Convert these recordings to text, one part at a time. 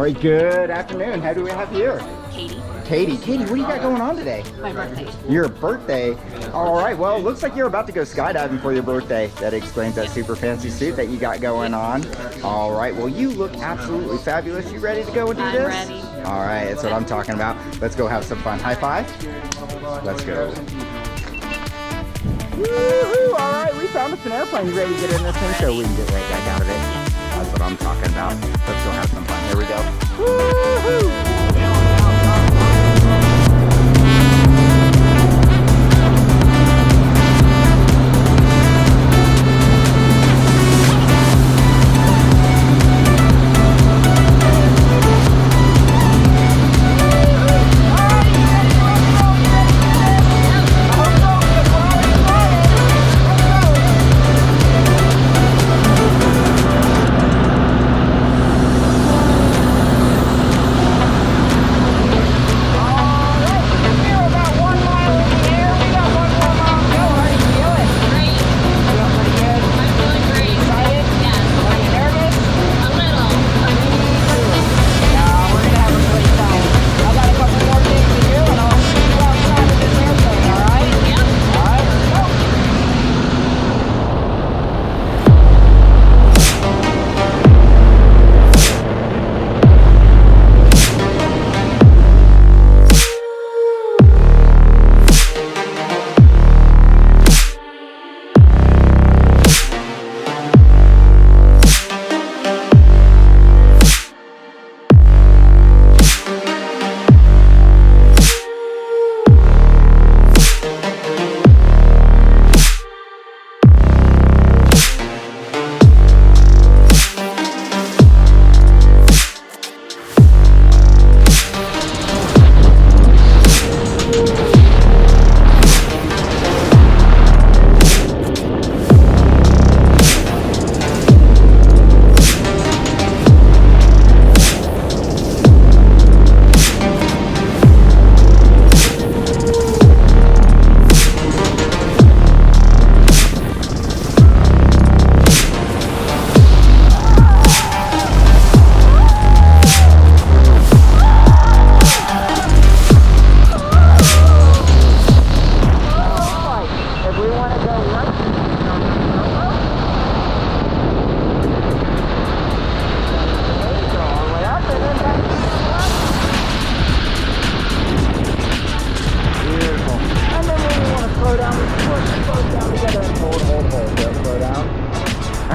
right, good afternoon. How do we have here? Katie. Katie, what do you got going on today? My birthday. Your birthday? All right, well, it looks like you're about to go skydiving for your birthday. That explains that super fancy suit that you got going on. All right, well, you look absolutely fabulous. You ready to go and do this? I'm ready. All right, that's what I'm talking about. Let's go have some fun. High five. Let's go. Woohoo! All right, we found us an airplane. You ready to get in this thing so we can get right back out of it? That's what I'm talking about. Let's go have some fun. Here we go. Woohoo!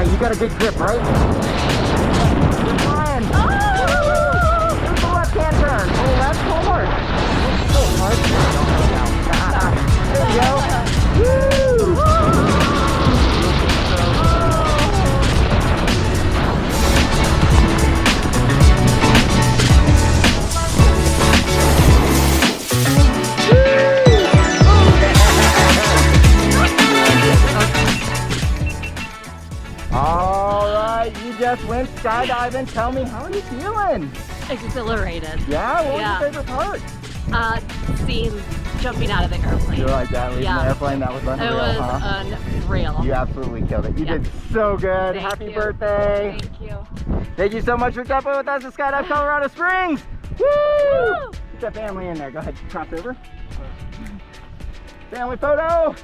You got a good grip, right? You're flying. Oh! Here's the left-hand turn. Pull left, pull hard. Pull hard. There you go. Woo! All right, you just went skydiving. Tell me, how are you feeling? Exhilarated. Yeah? What was your favorite part? Seeing jumping out of the airplane. You like that? Leaving the airplane? That was unreal, It was huh? unreal. You absolutely killed it. You did so good. Happy birthday. Thank you. Thank you so much for jumping with us at Skydive Colorado Springs. Woo! Get that family in there. Go ahead, cross over. Family photo.